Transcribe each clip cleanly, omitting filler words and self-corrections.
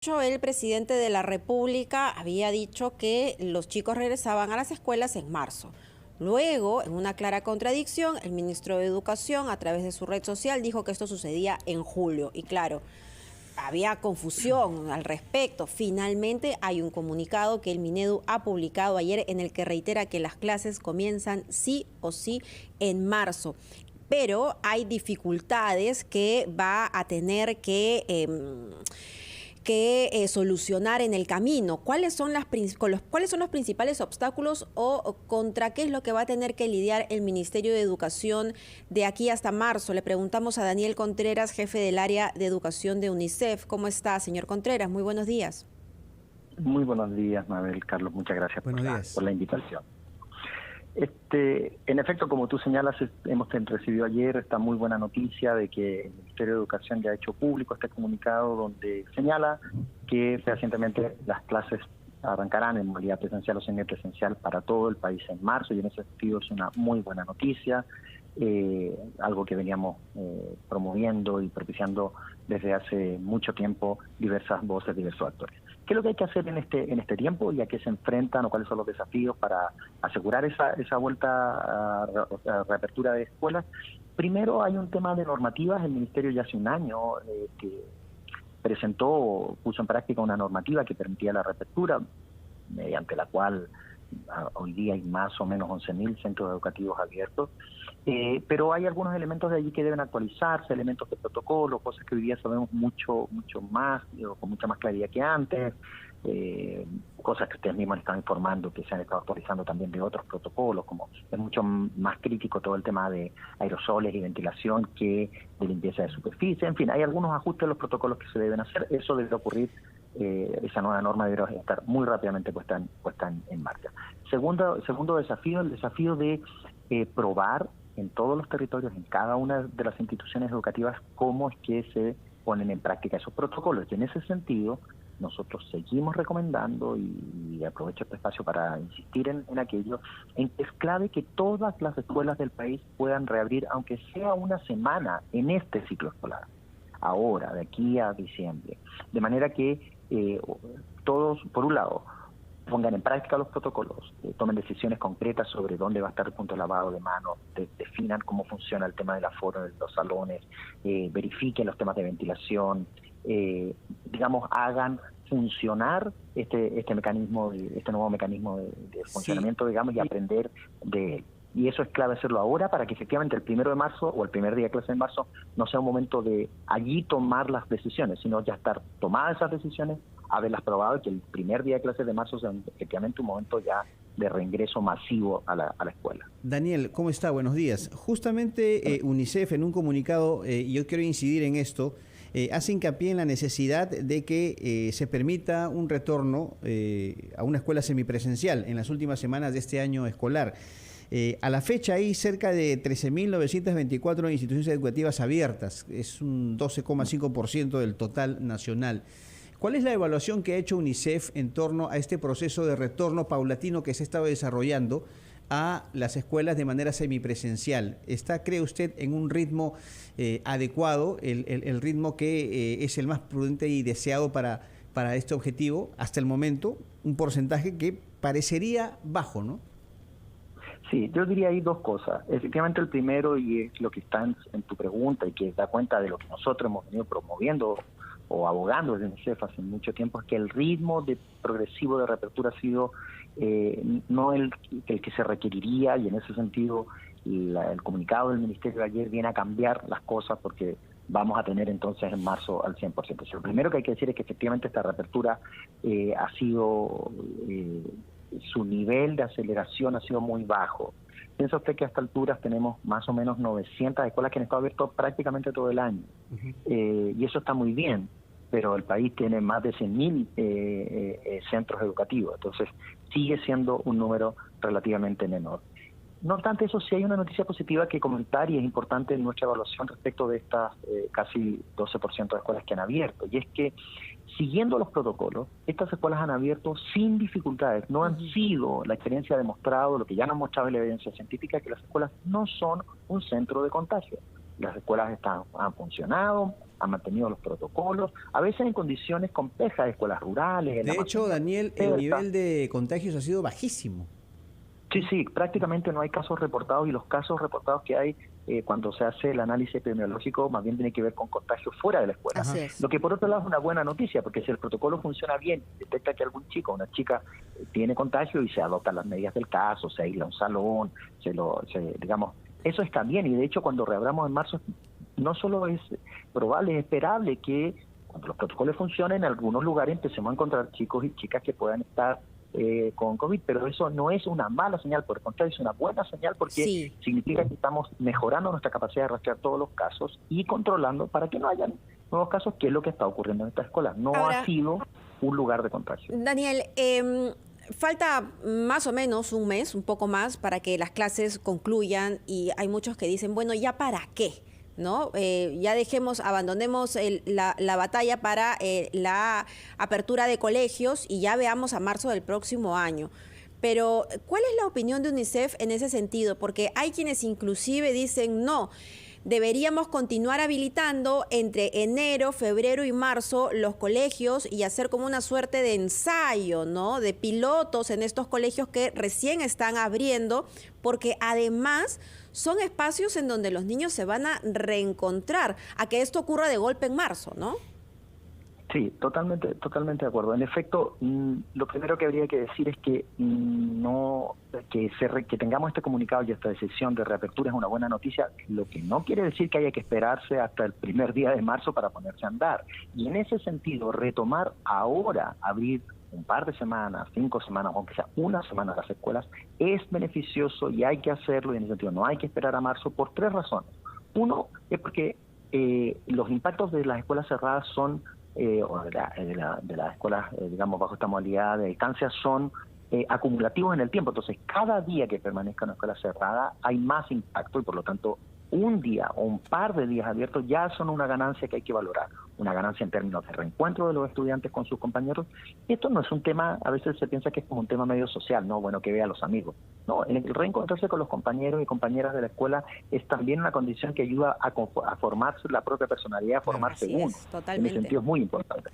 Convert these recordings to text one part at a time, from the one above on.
dicho el presidente de la República, había dicho que los chicos regresaban a las escuelas en marzo. Luego, en una clara contradicción, el ministro de Educación, a través de su red social, dijo que esto sucedía en julio. Y claro, había confusión al respecto. Finalmente hay un comunicado que el Minedu ha publicado ayer en el que reitera que las clases comienzan sí o sí en marzo. Pero hay dificultades que va a tener que solucionar en el camino. ¿Cuáles son los principales obstáculos o contra qué es lo que va a tener que lidiar el Ministerio de Educación de aquí hasta marzo? Le preguntamos a Daniel Contreras, jefe del área de educación de UNICEF. ¿Cómo está, señor Contreras? Muy buenos días. Muy buenos días, Mabel. Carlos, muchas gracias por la invitación. En efecto, como tú señalas, hemos recibido ayer esta muy buena noticia de que el Ministerio de Educación ya ha hecho público este comunicado donde señala que fehacientemente las clases arrancarán en modalidad presencial o semipresencial para todo el país en marzo, y en ese sentido es una muy buena noticia, algo que veníamos promoviendo y propiciando desde hace mucho tiempo diversas voces, diversos actores. ¿Qué es lo que hay que hacer en este tiempo y a qué se enfrentan o cuáles son los desafíos para asegurar esa vuelta a reapertura de escuelas? Primero hay un tema de normativas. El Ministerio ya hace un año que puso en práctica una normativa que permitía la reapertura, mediante la cual hoy día hay más o menos 11.000 centros educativos abiertos, pero hay algunos elementos de allí que deben actualizarse, elementos de protocolo, cosas que hoy día sabemos mucho más, con mucha más claridad que antes, cosas que ustedes mismos están informando que se han estado actualizando también de otros protocolos, como es mucho más crítico todo el tema de aerosoles y ventilación que de limpieza de superficie. En fin, hay algunos ajustes en los protocolos que se deben hacer. Eso debe ocurrir. Esa nueva norma deberá estar muy rápidamente puesta en marcha. Segundo desafío, el desafío de probar en todos los territorios, en cada una de las instituciones educativas, cómo es que se ponen en práctica esos protocolos. Y en ese sentido, nosotros seguimos recomendando, y aprovecho este espacio para insistir en aquello, en que es clave que todas las escuelas del país puedan reabrir, aunque sea una semana en este ciclo escolar, ahora, de aquí a diciembre. De manera que todos, por un lado, pongan en práctica los protocolos, tomen decisiones concretas sobre dónde va a estar el punto de lavado de manos, definan cómo funciona el tema del aforo de los salones, verifiquen los temas de ventilación, hagan funcionar este mecanismo, este nuevo mecanismo de funcionamiento, digamos, y aprender de él. Y eso es clave hacerlo ahora para que efectivamente el 1 de marzo o el primer día de clase de marzo no sea un momento de allí tomar las decisiones, sino ya estar tomadas esas decisiones, haberlas probado, y que el primer día de clase de marzo sea efectivamente un momento ya de reingreso masivo a la escuela. Daniel, ¿cómo está? Buenos días. Justamente UNICEF en un comunicado, y yo quiero incidir en esto, hace hincapié en la necesidad de que se permita un retorno a una escuela semipresencial en las últimas semanas de este año escolar. A la fecha hay cerca de 13.924 instituciones educativas abiertas, es un 12,5% del total nacional. ¿Cuál es la evaluación que ha hecho UNICEF en torno a este proceso de retorno paulatino que se ha estado desarrollando a las escuelas de manera semipresencial? ¿Está, cree usted, en un ritmo adecuado, el ritmo que es el más prudente y deseado para este objetivo hasta el momento? Un porcentaje que parecería bajo, ¿no? Sí, yo diría ahí dos cosas. Efectivamente, el primero, y es lo que está en tu pregunta y que da cuenta de lo que nosotros hemos venido promoviendo o abogando desde UNICEF hace mucho tiempo, es que el ritmo progresivo de reapertura ha sido no el que se requeriría, y en ese sentido el comunicado del Ministerio de ayer viene a cambiar las cosas, porque vamos a tener entonces en marzo al 100%. Lo primero que hay que decir es que efectivamente esta reapertura ha sido... su nivel de aceleración ha sido muy bajo. Piensa usted que a estas alturas tenemos más o menos 900 escuelas que han estado abiertas prácticamente todo el año. Y eso está muy bien, pero el país tiene más de 100.000 centros educativos, entonces sigue siendo un número relativamente menor. No obstante eso, sí hay una noticia positiva que comentar, y es importante en nuestra evaluación respecto de estas casi 12% de escuelas que han abierto, y es que siguiendo los protocolos, estas escuelas han abierto sin dificultades. No han sido, la experiencia ha demostrado, lo que ya nos ha mostrado la evidencia científica, que las escuelas no son un centro de contagio. Las escuelas han funcionado, han mantenido los protocolos, a veces en condiciones complejas, de escuelas rurales. De hecho, Daniel, el nivel de contagios ha sido bajísimo. Sí, prácticamente no hay casos reportados, y los casos reportados que hay cuando se hace el análisis epidemiológico más bien tiene que ver con contagios fuera de la escuela. Así es. Lo que por otro lado es una buena noticia, porque si el protocolo funciona bien, detecta que algún chico o una chica tiene contagio y se adoptan las medidas del caso, se aísla un salón, digamos, eso está bien. Y de hecho cuando reabramos en marzo, no solo es probable, es esperable que cuando los protocolos funcionen, en algunos lugares empecemos a encontrar chicos y chicas que puedan estar con COVID, pero eso no es una mala señal, por el contrario, es una buena señal, porque significa que estamos mejorando nuestra capacidad de rastrear todos los casos y controlando para que no hayan nuevos casos, que es lo que está ocurriendo en esta escuela. No ha sido un lugar de contagio. Daniel, falta más o menos un mes, un poco más, para que las clases concluyan, y hay muchos que dicen, bueno, ¿ya para qué? ¿No? Ya abandonemos la batalla para la apertura de colegios y ya veamos a marzo del próximo año. Pero, ¿cuál es la opinión de UNICEF en ese sentido? Porque hay quienes inclusive dicen, no, deberíamos continuar habilitando entre enero, febrero y marzo los colegios y hacer como una suerte de ensayo, ¿no? De pilotos en estos colegios que recién están abriendo, porque además son espacios en donde los niños se van a reencontrar, a que esto ocurra de golpe en marzo, ¿no? Sí, totalmente de acuerdo. En efecto, lo primero que habría que decir es que que tengamos este comunicado y esta decisión de reapertura es una buena noticia, lo que no quiere decir que haya que esperarse hasta el primer día de marzo para ponerse a andar. Y en ese sentido, retomar ahora, abrir un par de semanas, 5 semanas, aunque sea una semana las escuelas, es beneficioso y hay que hacerlo, y en ese sentido no hay que esperar a marzo por 3 razones. Uno es porque los impactos de las escuelas cerradas son o de las escuelas, digamos, bajo esta modalidad de distancia, son acumulativos en el tiempo. Entonces, cada día que permanezca una escuela cerrada hay más impacto, y por lo tanto un día o un par de días abiertos ya son una ganancia que hay que valorar, una ganancia en términos de reencuentro de los estudiantes con sus compañeros. Esto no es un tema, a veces se piensa que es como un tema medio social, no, bueno, que vea a los amigos. No, el reencontrarse con los compañeros y compañeras de la escuela es también una condición que ayuda a formarse la propia personalidad, a formarse uno. En ese sentido es muy importante.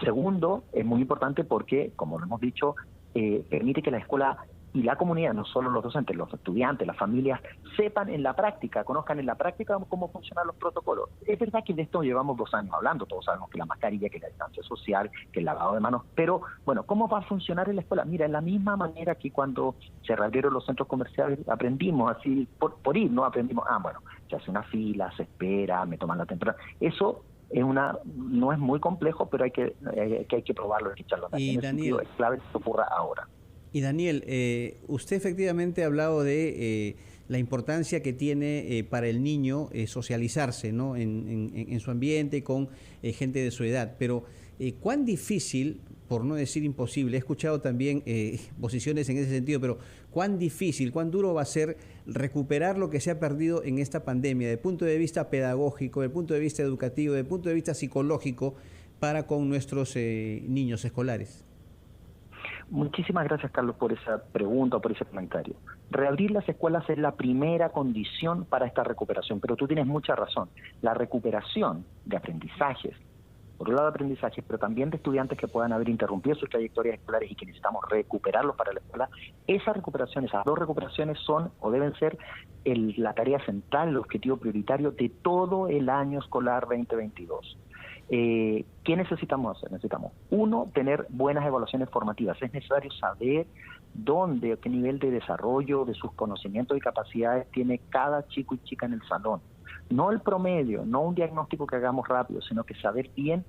Segundo, es muy importante porque, como lo hemos dicho, permite que la escuela y la comunidad, no solo los docentes, los estudiantes, las familias, sepan en la práctica, conozcan en la práctica cómo funcionan los protocolos. Es verdad que de esto llevamos 2 años hablando, todos sabemos que la mascarilla, que la distancia social, que el lavado de manos, pero bueno, ¿cómo va a funcionar en la escuela? Mira, en la misma manera que cuando se reabrieron los centros comerciales, aprendimos así, por ir, ¿no? Aprendimos, bueno, se hace una fila, se espera, me toman la temperatura. Eso no es muy complejo, pero hay que probarlo, hay que echarlo. Y en Daniel, es clave que ocurra ahora. Y Daniel, usted efectivamente ha hablado de la importancia que tiene para el niño socializarse, ¿no? en su ambiente con gente de su edad, pero ¿cuán difícil, por no decir imposible, he escuchado también posiciones en ese sentido, pero cuán difícil, cuán duro va a ser recuperar lo que se ha perdido en esta pandemia, desde el punto de vista pedagógico, desde el punto de vista educativo, desde el punto de vista psicológico, para con nuestros niños escolares? Muchísimas gracias, Carlos, por esa pregunta o por ese comentario. Reabrir las escuelas es la primera condición para esta recuperación, pero tú tienes mucha razón. La recuperación de aprendizajes, por un lado de aprendizajes, pero también de estudiantes que puedan haber interrumpido sus trayectorias escolares y que necesitamos recuperarlos para la escuela, esa recuperación, esas 2 recuperaciones son o deben ser la tarea central, el objetivo prioritario de todo el año escolar 2022. ¿Qué necesitamos hacer? Necesitamos, 1, tener buenas evaluaciones formativas. Es necesario saber dónde, qué nivel de desarrollo de sus conocimientos y capacidades tiene cada chico y chica en el salón. No el promedio, no un diagnóstico que hagamos rápido, sino que saber bien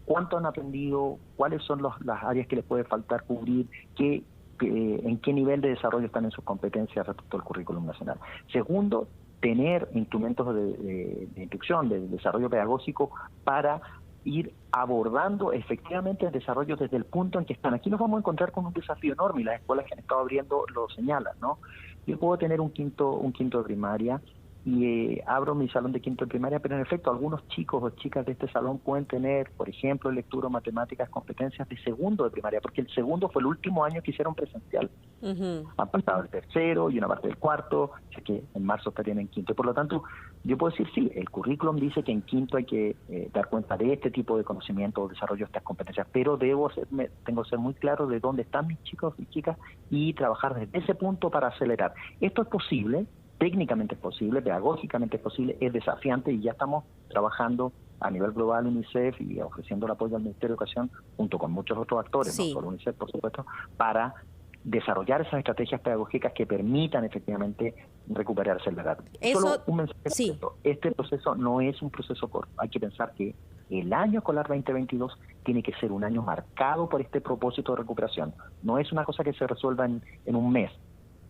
cuánto han aprendido, cuáles son las áreas que les puede faltar cubrir, en qué nivel de desarrollo están en sus competencias respecto al currículum nacional. Segundo, tener instrumentos de instrucción, de desarrollo pedagógico para ir abordando efectivamente el desarrollo desde el punto en que están. Aquí nos vamos a encontrar con un desafío enorme y las escuelas que han estado abriendo lo señalan, ¿no? Yo puedo tener un quinto de primaria y abro mi salón de quinto de primaria, pero en efecto algunos chicos o chicas de este salón pueden tener, por ejemplo, lectura, matemáticas, competencias de segundo de primaria, porque el segundo fue el último año que hicieron presencial. Han pasado el tercero y una parte del cuarto, así que en marzo estarían en quinto. Y por lo tanto, yo puedo decir, sí, el currículum dice que en quinto hay que dar cuenta de este tipo de conocimiento o desarrollo de estas competencias, pero tengo que ser muy claro de dónde están mis chicos y chicas y trabajar desde ese punto para acelerar. Esto es posible. Técnicamente es posible, pedagógicamente es posible, es desafiante y ya estamos trabajando a nivel global UNICEF y ofreciendo el apoyo al Ministerio de Educación junto con muchos otros actores, no solo UNICEF por supuesto, para desarrollar esas estrategias pedagógicas que permitan efectivamente recuperar esa verdad. Solo un mensaje. Este proceso no es un proceso corto. Hay que pensar que el año escolar 2022 tiene que ser un año marcado por este propósito de recuperación. No es una cosa que se resuelva en un mes.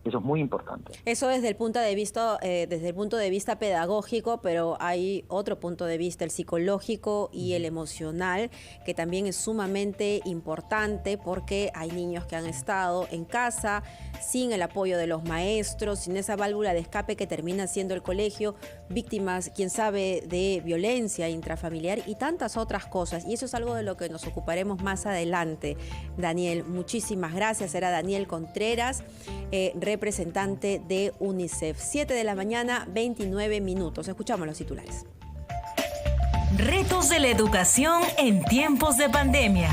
Eso es muy importante. Eso desde el punto de vista pedagógico, pero hay otro punto de vista, el psicológico y el emocional, que también es sumamente importante porque hay niños que han estado en casa sin el apoyo de los maestros, sin esa válvula de escape que termina siendo el colegio, víctimas, quién sabe, de violencia intrafamiliar y tantas otras cosas. Y eso es algo de lo que nos ocuparemos más adelante. Daniel, muchísimas gracias. Era Daniel Contreras, representante de UNICEF. 7 de la mañana, 29 minutos. Escuchamos los titulares. Retos de la educación en tiempos de pandemia.